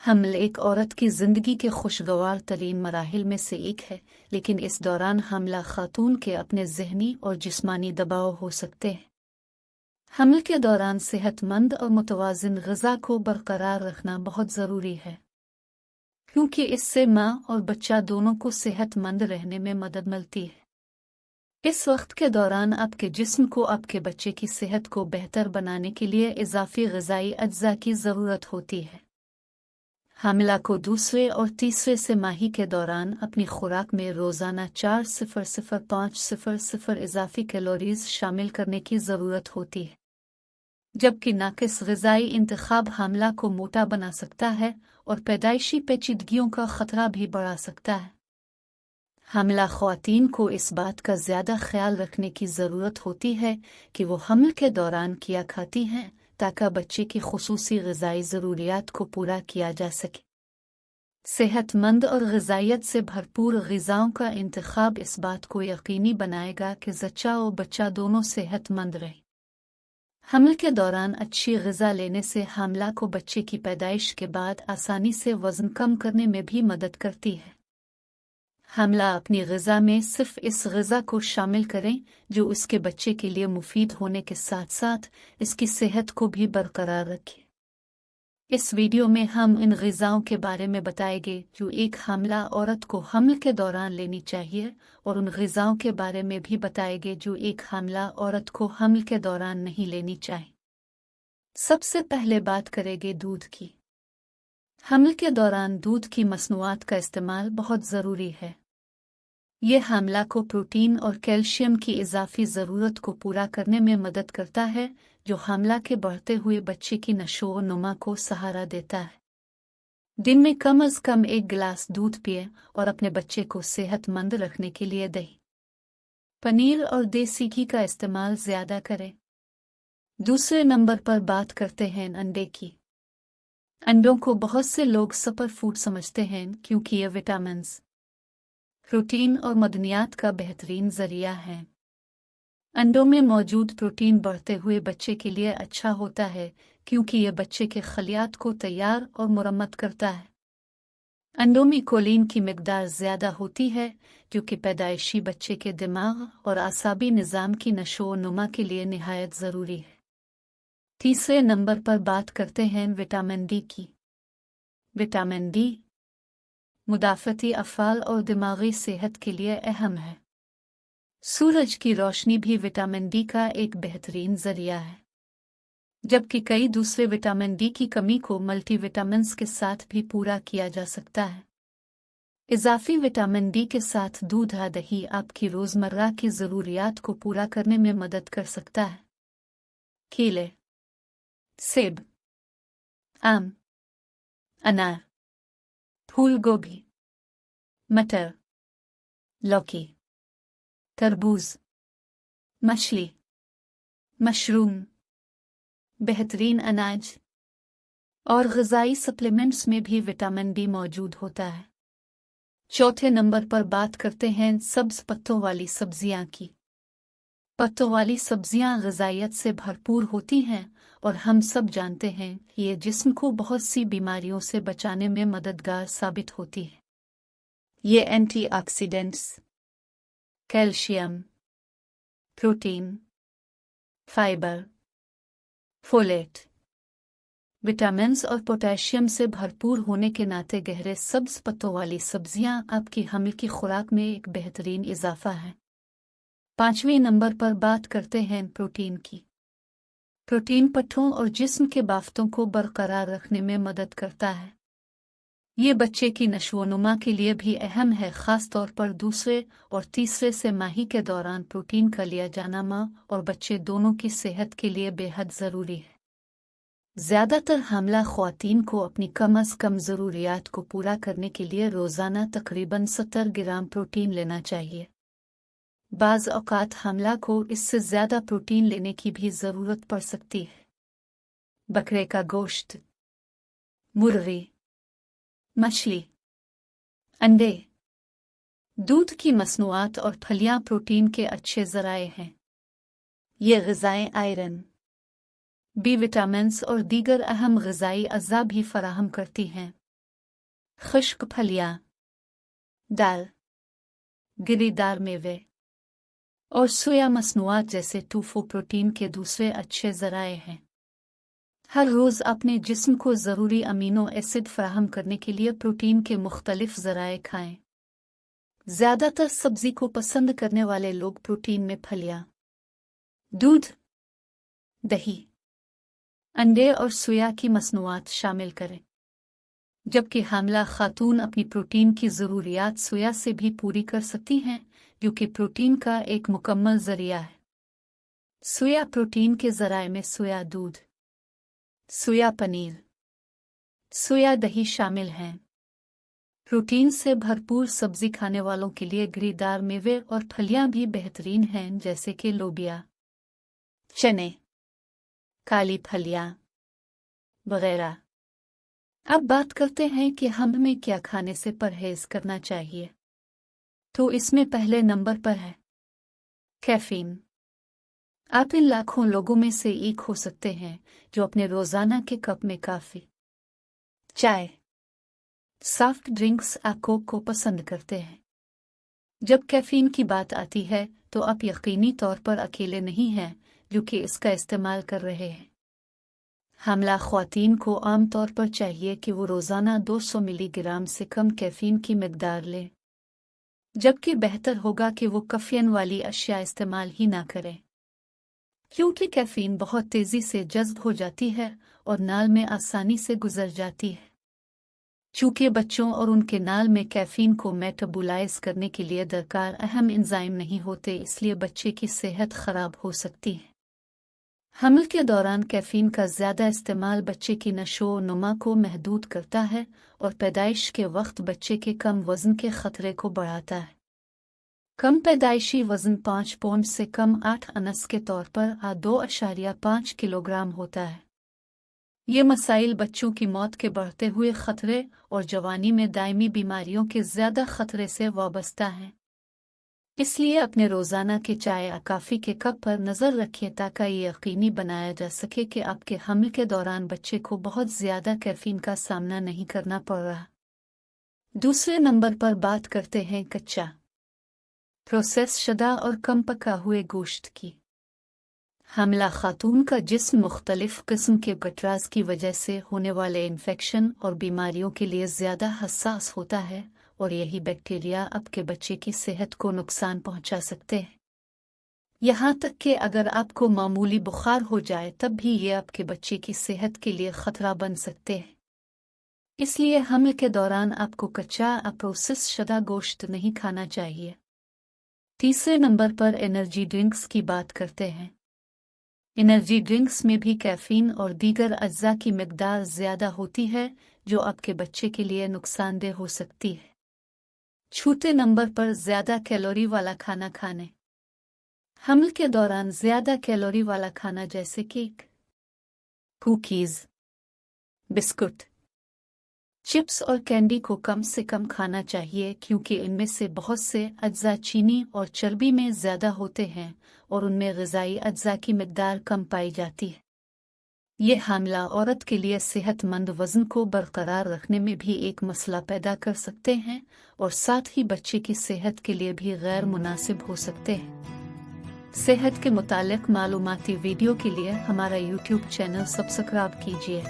हमल एक औरत की ज़िंदगी के खुशगवार तरीन मराहिल में से एक है, लेकिन इस दौरान हमला खातून के अपने ज़हनी और जिस्मानी दबाव हो सकते हैं। हमल के दौरान सेहतमंद और मुतवाज़िन ग़िज़ा को बरकरार रखना बहुत ज़रूरी है, क्योंकि इससे माँ और बच्चा दोनों को सेहतमंद रहने में मदद मिलती है। इस वक्त के दौरान आपके जिस्म को आपके बच्चे की सेहत को बेहतर बनाने के लिए इजाफी ग़िज़ाई अज्जा की ज़रूरत होती है। हामिला को दूसरे और तीसरे से माही के दौरान अपनी खुराक में रोज़ाना 4,005,000 इजाफी कैलोरीज शामिल करने की ज़रूरत होती है, जबकि नाक़िस ग़िज़ाई इंतख़ाब हामिला को मोटा बना सकता है और पैदाइशी पेचीदगियों का ख़तरा भी बढ़ा सकता है। हामिला ख़वातीन को इस बात का ज़्यादा ख्याल रखने की ज़रूरत होती है कि वो हमल के दौरान क्या खाती हैं, ताकि बच्चे की खुसूसी ग़िज़ाई ज़रूरियात को पूरा किया जा सके। सेहतमंद और ग़िज़ाइयत से भरपूर ग़िज़ाओं का इंतख़ाब इस बात को यकीनी बनाएगा कि ज़च्चा और बच्चा दोनों सेहतमंद रहे। हमल के दौरान अच्छी ग़िज़ा लेने से हामिला को बच्चे की पैदाइश के बाद आसानी से वज़न कम करने में भी मदद करती है। हामिला अपनी ग़िज़ा में सिर्फ़ इस ग़िज़ा को शामिल करें जो उसके बच्चे के लिए मुफीद होने के साथ साथ इसकी सेहत को भी बरकरार रखे। इस वीडियो में हम इन ग़िज़ाओं के बारे में बताएंगे जो एक हामिला औरत को हमल के दौरान लेनी चाहिए, और उन ग़िज़ाओं के बारे में भी बताएंगे जो एक हामिला औरत को हमल के दौरान नहीं लेनी चाहिए। सबसे पहले बात करेंगे दूध की। हमल के दौरान दूध की मसनूआत का इस्तेमाल बहुत ज़रूरी है। ये हामिला को प्रोटीन और कैल्शियम की इजाफी ज़रूरत को पूरा करने में मदद करता है, जो हामिला के बढ़ते हुए बच्चे की नशो-व-नुमा को सहारा देता है। दिन में कम अज़ कम 1 गिलास दूध पिए और अपने बच्चे को सेहतमंद रखने के लिए दही, पनीर और देसी घी का इस्तेमाल ज़्यादा करें। दूसरे नंबर पर बात करते हैं अंडे की। अंडों को बहुत से लोग सुपर फूड समझते हैं क्योंकि ये विटामिन्स, प्रोटीन और मदनियात का बेहतरीन ज़रिया है। अंडों में मौजूद प्रोटीन बढ़ते हुए बच्चे के लिए अच्छा होता है क्योंकि यह बच्चे के खलियात को तैयार और मुरम्मत करता है। अंडों में कोलिन की मिकदार ज़्यादा होती है जो कि पैदाइशी बच्चे के दिमाग और आसाबी निज़ाम की नशो-व-नुमा के लिए निहायत ज़रूरी है। तीसरे नंबर पर बात करते हैं विटामिन डी की। विटामिन डी मुदाफ़ती अफ़ाल और दिमागी सेहत के लिए अहम है। सूरज की रोशनी भी विटामिन डी का एक बेहतरीन ज़रिया है, जबकि कई दूसरे विटामिन डी की कमी को मल्टीविटामिन्स के साथ भी पूरा किया जा सकता है। इजाफी विटामिन डी के साथ दूध या दही आपकी रोज़मर्रा की ज़रूरियात को पूरा करने में मदद कर सकता है। केले, सेब, आम, अनार, फूल गोभी, मटर, लौकी, तरबूज, मछली, मशरूम, बेहतरीन अनाज और ग़िज़ाई सप्लीमेंट्स में भी विटामिन डी मौजूद होता है। चौथे नंबर पर बात करते हैं सब्ज़ पत्तों वाली सब्ज़ियाँ की। पत्तों वाली सब्ज़ियाँ ग़िज़ाइयत से भरपूर होती हैं और हम सब जानते हैं कि ये जिस्म को बहुत सी बीमारियों से बचाने में मददगार साबित होती है। ये antioxidants, calcium, protein, fibre, folate, vitamins और पोटेशियम से भरपूर होने के नाते गहरे सब्ज़ पत्तों वाली सब्ज़ियाँ आपकी हमल की खुराक में एक बेहतरीन इजाफा है। पाँचवें नंबर पर बात करते हैं प्रोटीन की। प्रोटीन पट्ठों और जिस्म के बाफ्तों को बरकरार रखने में मदद करता है। ये बच्चे की नशो-व-नुमा के लिए भी अहम है, ख़ास तौर पर दूसरे और तीसरे से माही के दौरान प्रोटीन का लिया जाना माँ और बच्चे दोनों की सेहत के लिए बेहद ज़रूरी है। ज़्यादातर हामिला ख़वातीन को अपनी कम अज़ कम ज़रूरियात को पूरा करने के लिए रोज़ाना तकरीबन 70 ग्राम प्रोटीन लेना चाहिए। बाज़ औक़ात हामिला को इससे ज़्यादा प्रोटीन लेने की भी ज़रूरत पड़ सकती है। बकरे का गोश्त, मुर्गी, मछली, अंडे, दूध की मसनूआत और फलियाँ प्रोटीन के अच्छे ज़राए हैं। ये ग़िज़ाएँ आयरन, बी विटामिन्स और दीगर अहम ग़िज़ाई अज़्ज़ा भी फ़राहम करती हैं। खुश्क फलियां, दाल, गिरीदार मेवे और सोया मसनूआत जैसे टोफू प्रोटीन के दूसरे अच्छे ज़राए हैं। हर रोज़ अपने जिस्म को ज़रूरी अमीनो एसिड फराहम करने के लिए प्रोटीन के मुख्तलिफ ज़राए खाएं। ज़्यादातर सब्ज़ी को पसंद करने वाले लोग प्रोटीन में फलियां, दूध, दही, अंडे और सोया की मसनूआत शामिल करें। जबकि हामिला खातून अपनी प्रोटीन की ज़रूरियात सोया से भी पूरी कर सकती हैं, जो कि प्रोटीन का एक मुकम्मल ज़रिया है। सोया प्रोटीन के ज़राए में सोया दूध, सोया पनीर, सोया दही शामिल हैं। प्रोटीन से भरपूर सब्जी खाने वालों के लिए गिरीदार मेवे और फलियां भी बेहतरीन हैं, जैसे कि लोबिया, चने, काली फलियां वगैरह। अब बात करते हैं कि हमें क्या खाने से परहेज करना चाहिए। तो इसमें पहले नंबर पर है कैफीन। आप इन लाखों लोगों में से एक हो सकते हैं जो अपने रोजाना के कप में कॉफी, चाय, सॉफ्ट ड्रिंक्स कोक को पसंद करते हैं। जब कैफीन की बात आती है तो आप यकीनी तौर पर अकेले नहीं हैं जो कि इसका इस्तेमाल कर रहे हैं। हामिला ख्वातीन को आमतौर पर चाहिए कि वो रोज़ाना 200 मिलीग्राम से कम कैफीन की मिकदार लें, जबकि बेहतर होगा कि वो कैफीन वाली अशिया इस्तेमाल ही ना करें, क्योंकि कैफीन बहुत तेज़ी से जज़्ब हो जाती है और नाल में आसानी से गुजर जाती है। चूँकि बच्चों और उनके नाल में कैफीन को मेटाबोलाइज करने के लिए दरकार अहम एंजाइम नहीं होते, इसलिए बच्चे की सेहत ख़राब हो सकती है। हमल के दौरान कैफीन का ज़्यादा इस्तेमाल बच्चे की नशो नुमा को महदूद करता है और पैदाइश के वक्त बच्चे के कम वज़न के ख़तरे को बढ़ाता है। कम पैदाइशी वज़न 5 पौंड से कम 8 अनस के तौर पर 2.5 किलोग्राम होता है। ये मसाइल बच्चों की मौत के बढ़ते हुए ख़तरे और जवानी में दायमी बीमारियों के ज़्यादा ख़तरे से वाबस्ता हैं। इसलिए अपने रोज़ाना के चाय या कॉफ़ी के कप पर नज़र रखिए ताकि ये यकीनी बनाया जा सके कि आपके हमल के दौरान बच्चे को बहुत ज़्यादा कैफीन का सामना नहीं करना पड़ रहा। दूसरे नंबर पर बात करते हैं कच्चा, प्रोसेस शुदा और कम पका हुए गोश्त की। हामिला खातून का जिस्म मुख्तलिफ किस्म के गटराज की वजह से होने वाले इन्फेक्शन और बीमारियों के लिए ज़्यादा हसास होता है और यही बैक्टीरिया आपके बच्चे की सेहत को नुकसान पहुंचा सकते हैं। यहाँ तक कि अगर आपको मामूली बुखार हो जाए तब भी ये आपके बच्चे की सेहत के लिए ख़तरा बन सकते हैं। इसलिए हमल के दौरान आपको कच्चा प्रोसेस शुदा गोश्त नहीं खाना चाहिए। तीसरे नंबर पर एनर्जी ड्रिंक्स की बात करते हैं। एनर्जी ड्रिंक्स में भी कैफीन और दीगर अज्जा की मिकदार ज़्यादा होती है जो आपके बच्चे के लिए नुकसानदेह हो सकती है। छठे नंबर पर ज़्यादा कैलोरी वाला खाना खाने। हमल के दौरान ज़्यादा कैलोरी वाला खाना जैसे केक, कुकीज़, बिस्कुट, चिप्स और कैंडी को कम से कम खाना चाहिए, क्योंकि इनमें से बहुत से अज्जा चीनी और चर्बी में ज़्यादा होते हैं और उनमें ग़िज़ाई अज्जा की मिकदार कम पाई जाती है। ये हामिला औरत के लिए सेहतमंद वज़न को बरकरार रखने में भी एक मसला पैदा कर सकते हैं और साथ ही बच्चे की सेहत के लिए भी गैर मुनासिब हो सकते हैं। सेहत के मुतालिक मालूमाती वीडियो के लिए हमारा YouTube चैनल सब्सक्राइब कीजिए।